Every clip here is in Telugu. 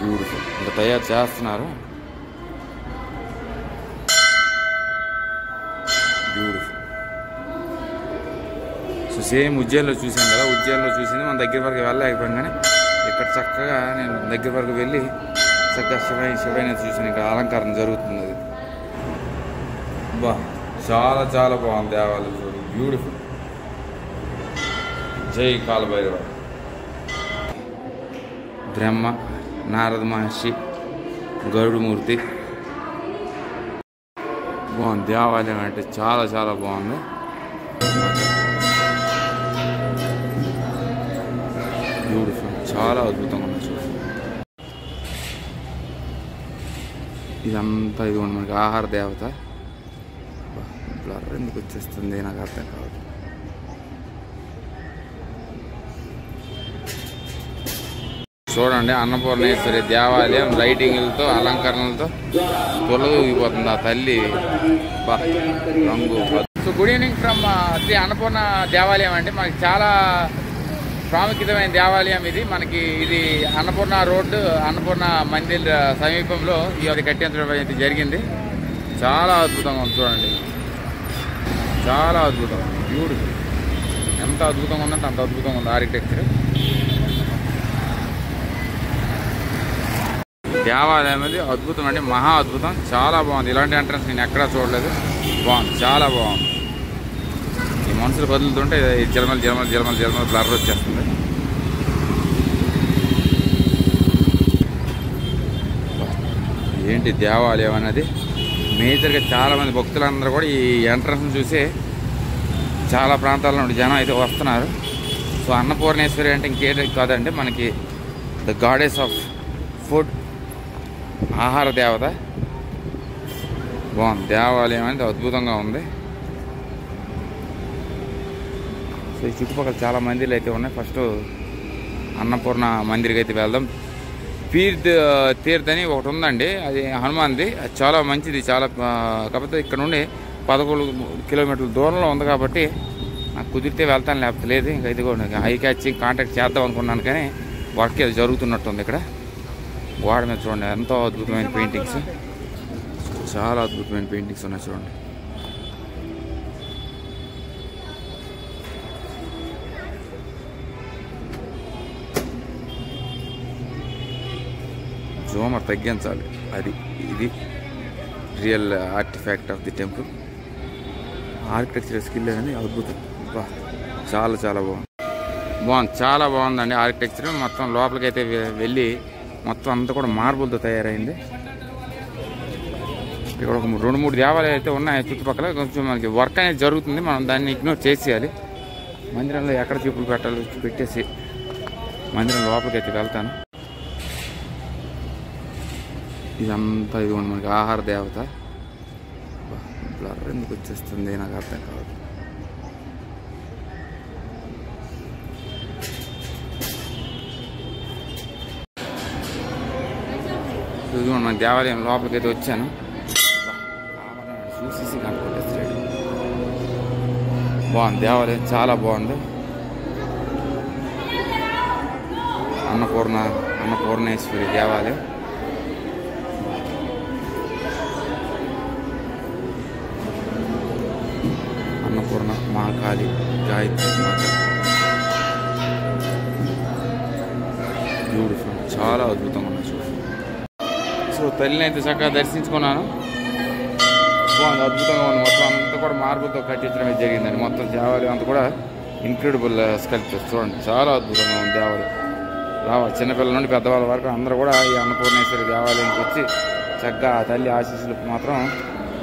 బ్యూటిఫుల్. ఇంకా తయారు చేస్తున్నారు. బ్యూటిఫుల్. సో సేమ్ ఉజ్జయిన్లో చూసాను కదా, ఉజ్జయిన్లో చూసింది మన దగ్గర వరకు వెళ్ళలేకపోయాను, కానీ ఇక్కడ చక్కగా నేను దగ్గర వరకు వెళ్ళి చక్కగా శివైన చూసాను. ఇక్కడ అలంకరణ జరుగుతుంది. అది బా చాలా చాలా బాగుంది దేవాలయం. చూడు బ్యూటిఫుల్. జై కాలభైరవ. బ్రహ్మ, నారద మహర్షి, గరుడుమూర్తి. బాగుంది దేవాలయం అంటే చాలా చాలా బాగుంది. బ్యూటిఫుల్. చాలా అద్భుతంగా ఉంది. చూడండి ఇదంతా ఇదిగోండి మనకి ఆహార దేవత. బ్లర్ ఎందుకు వచ్చేస్తుంది నాకు అర్థం కాదు. చూడండి అన్నపూర్ణేశ్వరి దేవాలయం లైటింగ్లతో అలంకరణలతో తొలగిపోతుంది ఆ తల్లి రంగు. So good evening from Shri Annapurna దేవాలయం అండి. మనకి చాలా ప్రాముఖ్యమైన దేవాలయం ఇది. మనకి ఇది అన్నపూర్ణ రోడ్డు, అన్నపూర్ణ మందిర్ సమీపంలో ఇది కట్టించడం అయితే జరిగింది. చాలా అద్భుతంగా ఉంది. చూడండి చాలా అద్భుతం. బ్యూటిఫుల్. ఎంత అద్భుతంగా ఉందంటే అంత అద్భుతంగా ఉంది ఆర్కిటెక్చర్. దేవాలయం అనేది అద్భుతం అండి, మహా అద్భుతం. చాలా బాగుంది. ఇలాంటి ఎంట్రన్స్ నేను ఎక్కడా చూడలేదు. బాగుంది, చాలా బాగుంది. ఈ మనుషులు బదులుతుంటే జలమల జలమల జలమల జలమల బ్లర్ వచ్చేస్తుంది. ఏంటి దేవాలయం అనేది మేజర్గా చాలామంది భక్తులందరూ కూడా ఈ ఎంట్రన్స్ చూసి చాలా ప్రాంతాల నుండి జనం అయితే వస్తున్నారు. సో అన్నపూర్ణేశ్వరి అంటే ఇంకేంటి కాదండి, మనకి ద గాడెస్ ఆఫ్ ఫుడ్, ఆహార దేవత. బాగుంది దేవాలయం అనేది అద్భుతంగా ఉంది. సో ఈ చుట్టుపక్కల చాలా మందిర్లు అయితే ఉన్నాయి. ఫస్ట్ అన్నపూర్ణ మందిర్కి అయితే వెళ్దాం. తీర్థ్ అని ఒకటి ఉందండి, అది హనుమాన్ది. అది చాలా మంచిది, చాలా. కాకపోతే ఇక్కడ నుండి 11 కిలోమీటర్ల దూరంలో ఉంది కాబట్టి నాకు కుదిరితే వెళ్తాను, లేకపోతే లేదు. ఇంకా ఇది కూడా ఐ క్యాచింగ్ కాంటాక్ట్ చేద్దాం అనుకున్నాను, కానీ వర్క్ అది జరుగుతున్నట్టుంది. ఇక్కడ గోడ మీద చూడండి ఎంతో అద్భుతమైన పెయింటింగ్స్, చాలా అద్భుతమైన పెయింటింగ్స్ ఉన్నాయి. చూడండి జూమర్ తగ్గించాలి. అది ఇది real artefact of the temple. Architecture skill అనేది అద్భుతం. చాలా చాలా బాగుంది. చాలా బాగుందండి ఆర్కిటెక్చర్. మొత్తం లోపలికి అయితే వెళ్ళి మొత్తం అంతా కూడా మార్బుల్తో తయారైంది. ఇక్కడ ఒక 2-3 దేవాలయాలు అయితే ఉన్నాయి చుట్టుపక్కల. కొంచెం మనకి వర్క్ అనేది జరుగుతుంది, మనం దాన్ని ఇగ్నోర్ చేసేయాలి. మందిరంలో ఎక్కడ చూపులు పెట్టేసి మందిరం లోపలికి అయితే వెళ్తాను. ఇదంతా ఇదిగోండి మనకి ఆహార దేవత. బ్లర్ ఎందుకు వచ్చేస్తుంది నాకు అర్థం కాదు. ఇదిగోండి మన దేవాలయం లోపలికి అయితే వచ్చాను. చూసేసి కనుక్కొట్టేస్తాడు. బాగుంది దేవాలయం, చాలా బాగుంది. అన్నపూర్ణేశ్వరి దేవాలయం. అన్నపూర్ణ, మహాకాళి, గాయత్రి మాత. బ్యూటిఫుల్, చాలా అద్భుతంగా ఉంది. చూడండి. సో తల్లిని అయితే చక్కగా దర్శించుకున్నాను. బాగుంది, అద్భుతంగా ఉంది. మొత్తం అంతా కూడా మార్బుల్తో కట్టించడం జరిగిందండి. మొత్తం దేవాలయం అంతా కూడా ఇన్క్రెడిబుల్ స్కల్ప్చర్. చూడండి చాలా అద్భుతంగా ఉంది దేవాలయం. చిన్నపిల్లల నుండి పెద్దవాళ్ళ వరకు అందరూ కూడా ఈ అన్నపూర్ణేశ్వరి దేవాలయానికి వచ్చి చక్కగా ఆ తల్లి ఆశీస్సులు మాత్రం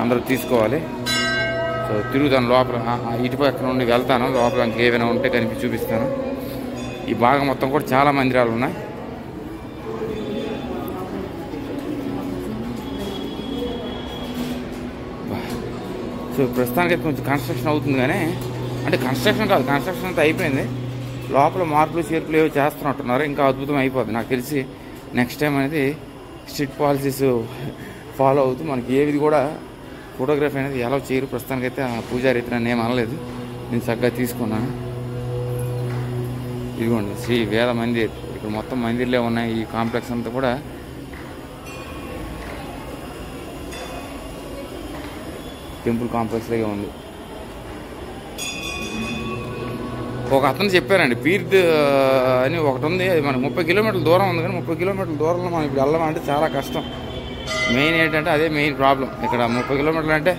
అందరూ తీసుకోవాలి. సో తిరుగుతాను లోపల, ఇటుపక్క నుండి వెళ్తాను లోపల. ఇంకేమైనా ఉంటే కనిపి చూపిస్తాను. ఈ భాగం మొత్తం కూడా చాలా మందిరాలు ఉన్నాయి. సో ప్రస్తుతానికి కొంచెం కన్స్ట్రక్షన్ అవుతుంది, కానీ అంటే కన్స్ట్రక్షన్ కాదు, కన్స్ట్రక్షన్ అంతా అయిపోయింది. లోపల మార్పులు చేర్పులు ఏవో చేస్తున్నట్టున్నారు. ఇంకా అద్భుతం అయిపోతుంది నాకు తెలిసి. నెక్స్ట్ టైం అనేది స్ట్రిక్ట్ పాలసీస్ ఫాలో అవుతూ మనకి ఏది కూడా ఫోటోగ్రఫీ అనేది ఎలా చేయరు. ప్రస్తుతానికైతే ఆ పూజారి అయితే నన్ను ఏం అనలేదు, నేను చక్కగా తీసుకున్నాను. ఇదిగోండి శ్రీ వేద మందిర్. ఇక్కడ మొత్తం మందిర్లే ఉన్నాయి. ఈ కాంప్లెక్స్ అంతా కూడా టెంపుల్ కాంప్లెక్స్ లాగే ఉంది. ఒక అతను చెప్పారండి పీర్ద్ అని ఒకటి ఉంది, అది మనకు 30 కిలోమీటర్ల దూరం ఉంది. కానీ 30 కిలోమీటర్ల దూరంలో మనం ఇప్పుడు వెళ్ళాలంటే చాలా కష్టం. మెయిన్ ఏంటంటే అదే మెయిన్ ప్రాబ్లం. ఇక్కడ 30 కిలోమీటర్లు అంటే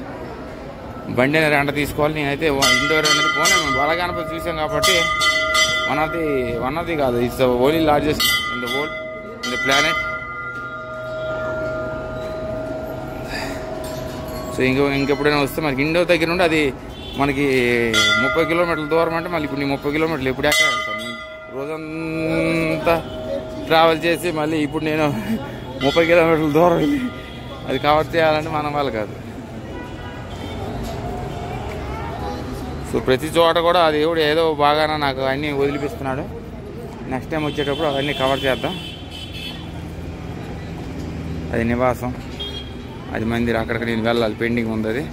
బండి అనేది రెంట తీసుకోవాలి. నేనైతే ఇండోర్ అనేది పోనీ బలగణపతి చూసాం కాబట్టి వన్ ఆఫ్ ది కాదు, it's only largest in the world, in the planet. So ఇంకెప్పుడైనా వస్తే మనకి ఇండోర్ దగ్గర నుండి అది మనకి 30 కిలోమీటర్ల దూరం అంటే మళ్ళీ ఇప్పుడు 30 కిలోమీటర్లు ఎప్పుడు ఎక్కడ వెళ్తాను? రోజంతా ట్రావెల్ చేసి మళ్ళీ ఇప్పుడు నేను 30 కిలోమీటర్ల దూరం వెళ్ళి అది కవర్ చేయాలంటే మన వాళ్ళు కాదు. సో ప్రతి చోట కూడా అది దేవుడు ఏదో బాగానే నాకు అన్నీ వదిలిపిస్తున్నాడు. నెక్స్ట్ టైం వచ్చేటప్పుడు అవన్నీ కవర్ చేద్దాం. అది నివాసం, అది మందిర్, అక్కడికి నేను వెళ్ళాలి, పెండింగ్ ఉంది. అది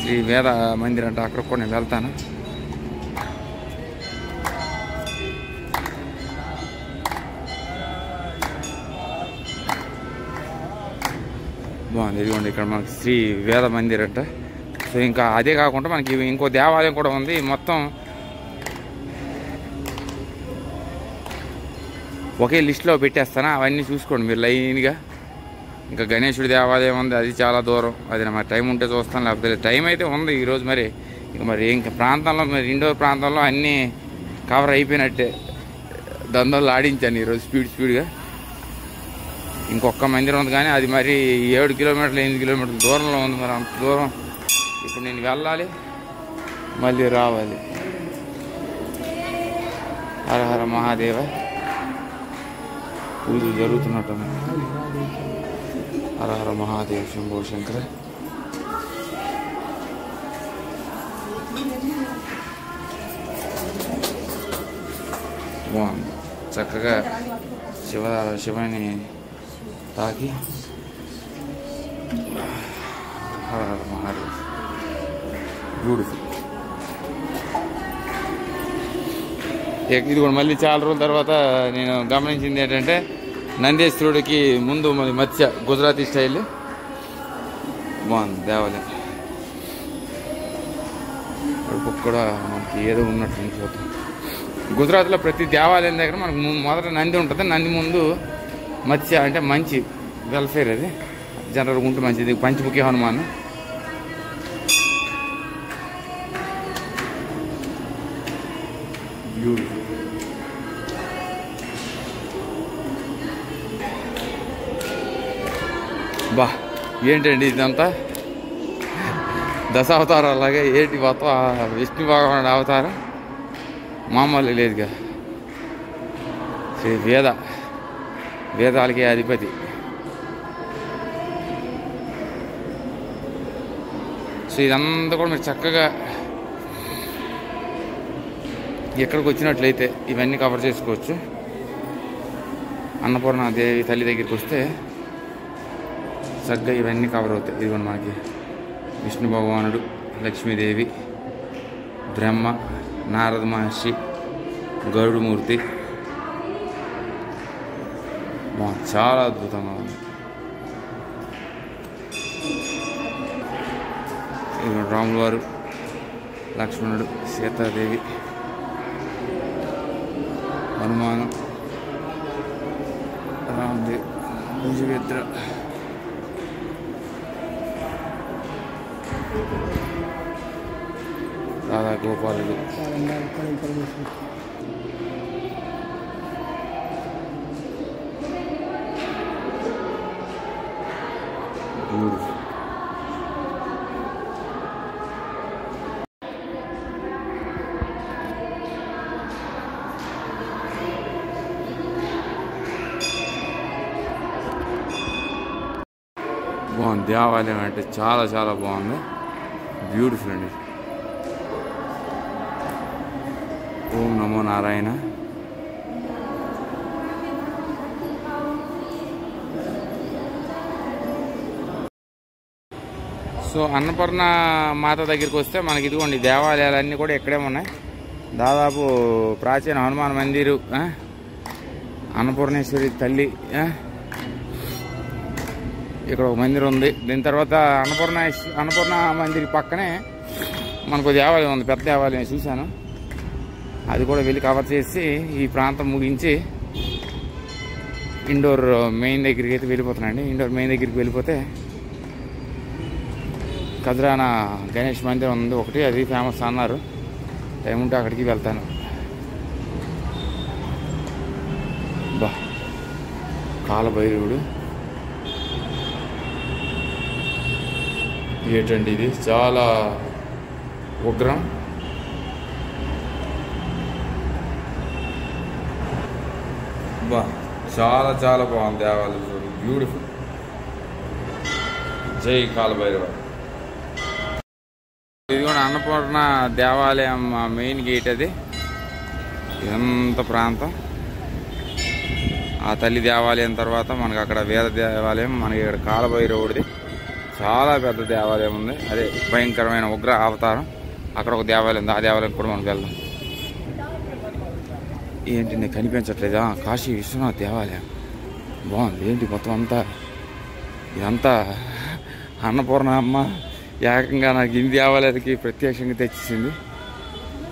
శ్రీ వేద మందిర్ అంటే అక్కడికి కూడా నేను వెళ్తాను. బాగుంది. ఇదిగోండి ఇక్కడ మనకి శ్రీ వేద మందిర్ అంట. సో ఇంకా అదే కాకుండా మనకి ఇంకో దేవాలయం కూడా ఉంది. మొత్తం ఒకే లిస్టులో పెట్టేస్తాను, అవన్నీ చూసుకోండి మీరు లైన్గా. ఇంకా గణేశుడి దేవాలయం ఉంది, అది చాలా దూరం. అది మరి టైం ఉంటే చూస్తాను, లేకపోతే టైం అయితే ఉంది ఈరోజు. మరి ఇక మరి ఇంకా ప్రాంతంలో మరి ఇండోర్ ప్రాంతంలో అన్నీ కవర్ అయిపోయినట్టే. దందోళ్ళు ఆడించాను ఈరోజు స్పీడ్గా. ఇంకొక మందిరం ఉంది కానీ అది మరి 7 కిలోమీటర్లు 8 కిలోమీటర్ల దూరంలో ఉంది. మరి అంత దూరం ఇప్పుడు నేను వెళ్ళాలి, మళ్ళీ రావాలి. హర హర మహాదేవ. పూజలు జరుగుతున్నట్టు. హర హర మహాదేవ శంభో శంకర. బాగుంది. చక్కగా శివని తాకి హర హర మహాదేవ. బ్యూటిఫుల్. ఇది కూడా మళ్ళీ చాలా రోజుల తర్వాత నేను గమనించింది ఏంటంటే నందేశ్వరుడికి ముందు మరి మత్స్య గుజరాతీ స్టైల్. బాగుంది దేవాలయం. కడుపుకు కూడా మనకి ఏదో ఉన్నట్టు అనిపోతుంది. గుజరాత్లో ప్రతి దేవాలయం దగ్గర మనకు మొదట నంది ఉంటుంది. నంది ముందు మత్స్య అంటే మంచి వెల్ఫేర్, అది జనరల్గా ఉంటే మంచిది. పంచముఖి హనుమాన్. బ్యూటిఫుల్. బా ఏంటండి ఇదంతా దశావతారం అలాగే ఏంటి మొత్తం విష్ణు భగవానుడు అవతారం మామూలు లేదుగా. శ్రీ వేదాలకి అధిపతి. సో ఇదంతా కూడా మీరు చక్కగా ఎక్కడికి వచ్చినట్లయితే ఇవన్నీ కవర్ చేసుకోవచ్చు. అన్నపూర్ణ దేవి తల్లి దగ్గరికి వస్తే చక్కగా ఇవన్నీ కవర్ అవుతాయి. ఇదిగోండి మనకి విష్ణు భగవానుడు, లక్ష్మీదేవి, బ్రహ్మ, నారద మహర్షి, గరుడుమూర్తి. చాలా అద్భుతంగా ఉంది. ఇదిగోండి రాములు వారు, లక్ష్మణుడు, సీతాదేవి, హనుమాను, రామదేవ్, భుజవేద్ర, రాధా గోపాలుడు. బ్యూటిఫుల్. బాగుంది. దేవాలయం అంటే చాలా చాలా బాగుంది. బ్యూటిఫుల్ అండి. ఓం నమో నారాయణ. సో అన్నపూర్ణ మాత దగ్గరికి వస్తే మనకి ఇదిగోండి దేవాలయాలన్నీ కూడా ఇక్కడే ఉన్నాయి. దాదాపు ప్రాచీన హనుమాన్ మందిరు, అన్నపూర్ణేశ్వరి తల్లి, ఇక్కడ ఒక మందిరం ఉంది. దీని తర్వాత అన్నపూర్ణ మందిర్ పక్కనే మనకు దేవాలయం ఉంది, పెద్ద దేవాలయం చూశాను. అది కూడా వెళ్ళి కవర్ చేసి ఈ ప్రాంతం ముగించి ఇండోర్ మెయిన్ దగ్గరికి అయితే వెళ్ళిపోతున్నాండి. ఇండోర్ మెయిన్ దగ్గరికి వెళ్ళిపోతే ఖజరానా గణేష్ మందిరం ఉంది ఒకటి, అది ఫేమస్ అన్నారు. టైం ఉంటే అక్కడికి వెళ్తాను. బా కాలభైరవుడు ఏంటండి ఇది, చాలా ఉగ్రం. బా చాలా చాలా బాగుంది దేవాలయం, చూడు బ్యూటిఫుల్. జై కాలభైరవ. ఇది కూడా అన్నపూర్ణ దేవాలయం మెయిన్ గేట్. అది ఎంత ప్రాంతం. ఆ తల్లి దేవాలయం తర్వాత మనకు అక్కడ వేద దేవాలయం, మనకి ఇక్కడ కాలభైరవుడిది చాలా పెద్ద దేవాలయం ఉంది. అదే భయంకరమైన ఉగ్ర అవతారం. అక్కడ ఒక దేవాలయం ఉంది, ఆ దేవాలయం కూడా మనకు వెళ్దాం. ఏంటి నేను కనిపించట్లేదా? కాశీ విశ్వనాథ్ దేవాలయం బాగుంది. ఏంటి మొత్తం అంతా ఇదంతా అన్నపూర్ణ అమ్మ ఏకంగా నాకు ఇన్ని దేవాలయాలకి ప్రత్యక్షంగా తెచ్చేసింది.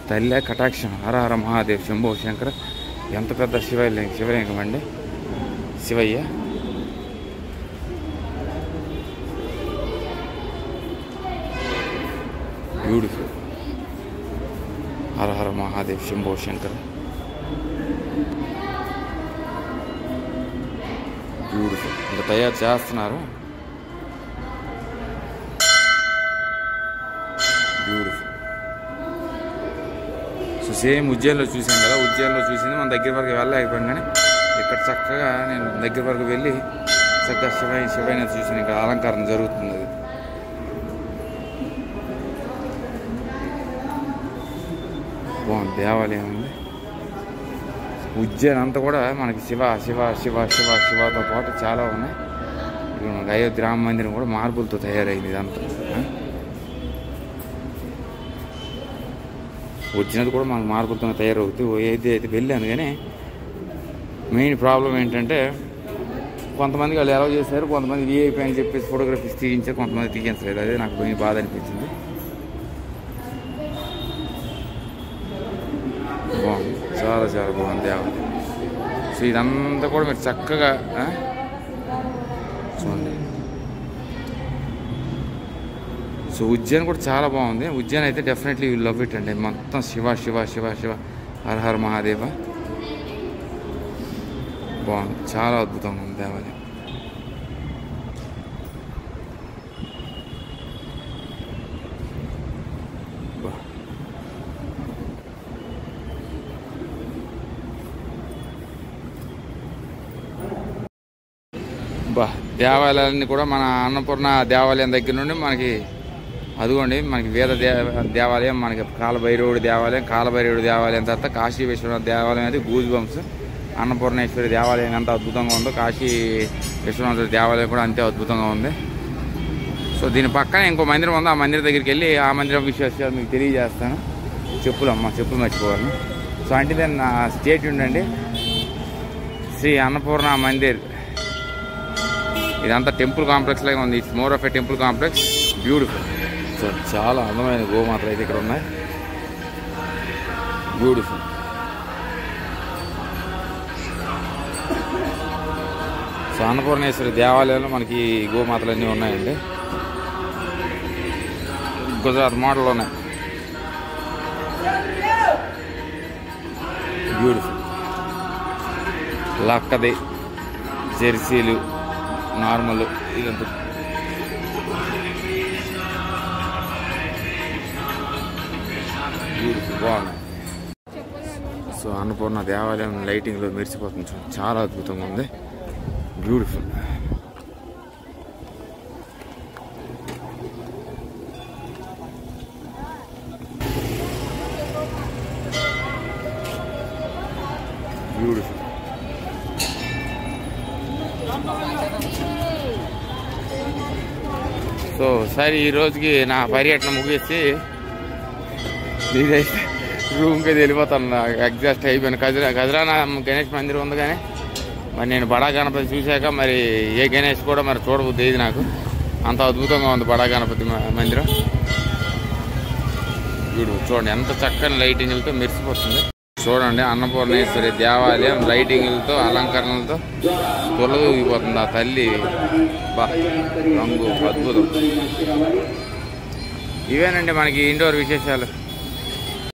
తల్లి కటాక్షం. హర హర మహాదేవ్ శంభో శంకర. ఎంత పెద్ద శివలింగం అండి, శివయ్య. బ్యూటిఫుల్. హర హర మహాదేవ్ శంభో శంకర. బ్యూటిఫుల్. ఇంకా తయారు చేస్తున్నారు. బ్యూటిఫుల్. సో సేమ్ ఉజ్జయిన్లో చూసాను కదా, ఉజ్జయిన్లో చూసింది మన దగ్గర వరకు వెళ్ళలేకపోయాను. కానీ ఇక్కడ చక్కగా నేను దగ్గర వరకు వెళ్ళి చక్కగా శివయ్య చూసాను. ఇక్కడ అలంకారం జరుగుతుంది. అది బాగుంది. దేవాలయం ఉంది. ఉజ్జయిన్ అంతా కూడా మనకి శివ శివ శివ శివ శివతో పాటు చాలా ఉన్నాయి. ఇక్కడ మనకి అయోధ్య రామ మందిరం కూడా మార్బుల్తో తయారైంది. ఇదంతా వచ్చినది కూడా మనకు మార్బుల్తో తయారవుతుంది. అయితే వెళ్ళాను. కానీ మెయిన్ ప్రాబ్లం ఏంటంటే కొంతమందికి వాళ్ళు ఎలా చేశారు, కొంతమంది వీఐపీ అని చెప్పేసి ఫోటోగ్రఫీస్ తీయించారు, కొంతమంది తీయించలేదు. అదే నాకు కొంచెం బాధ అనిపించింది. బాగుంది, చాలా చాలా బాగుంది దేవాలయం. సో ఇదంతా కూడా మీరు చక్కగా చూడండి. సో ఉజ్జయిన్ కూడా చాలా బాగుంది. ఉజ్జయిన్ అయితే డెఫినెట్లీ యూ లవ్ ఇట్ అండి. మొత్తం శివ శివ శివ శివ హర హర మహాదేవ. బాగుంది, చాలా అద్భుతంగా ఉంది దేవాలయం. బా దేవాలయాలన్నీ కూడా మన అన్నపూర్ణ దేవాలయం దగ్గర నుండి మనకి అదిగోండి, మనకి వేద దేవాలయం, మనకి కాలభైరవుడి దేవాలయం తర్వాత కాశీ విశ్వనాథ దేవాలయం. అయితే గూజ్ బంప్స్. అన్నపూర్ణేశ్వరి దేవాలయం ఎంత అద్భుతంగా ఉందో కాశీ విశ్వనాథుడి దేవాలయం కూడా అంతే అద్భుతంగా ఉంది. సో దీని పక్కన ఇంకో మందిరం ఉంది. ఆ మందిరం దగ్గరికి వెళ్ళి ఆ మందిరం విశేషాలు మీకు తెలియజేస్తాను. చెప్పులు మర్చిపోవాలి. సో అంటే దాన్ని నా స్టేట్ ఉండండి. శ్రీ అన్నపూర్ణ మందిర్. ఇదంతా టెంపుల్ కాంప్లెక్స్ లాగా ఉంది. It's more of A temple complex. Beautiful. So చాలా అందమైన గోమాతలు అయితే ఇక్కడ ఉన్నాయి. బ్యూటిఫుల్. సో అన్నపూర్ణేశ్వరి దేవాలయంలో మనకి గోమాతలు అన్నీ ఉన్నాయండి. గుజరాత్ మోడల్ ఉన్నాయి. బ్యూటిఫుల్. లక్కది, జెర్సీలు, నార్మల్, ఇదంతా బ్యూటిఫుల్, బాగున్నాయి. సో అన్నపూర్ణ దేవాలయం లైటింగ్లో మెరిసిపోతుంది. చాలా అద్భుతంగా ఉంది. బ్యూటిఫుల్. బ్యూటిఫుల్. సో సరే, ఈ రోజుకి నా పర్యటన ముగిసి నేనైతే రూమ్కి వెళ్ళిపోతాను. ఎగ్జాస్ట్ అయిపోయాను. ఖజరానా గణేష్ మందిరం ఉంది, కానీ మరి నేను బడా గణపతి చూశాక మరి ఏ గణేష్ కూడా మరి చూడబుద్ది ఏది నాకు, అంత అద్భుతంగా ఉంది బడా గణపతి మందిరం. చూడండి ఎంత చక్కని లైటింగ్లతో మెరిసిపోతుంది. చూడండి అన్నపూర్ణేశ్వరి దేవాలయం లైటింగ్లతో అలంకరణలతో తొలగిపోతుంది ఆ తల్లి. రంగు అద్భుతం. ఇవేనండి మనకి ఇండోర్ విశేషాలు.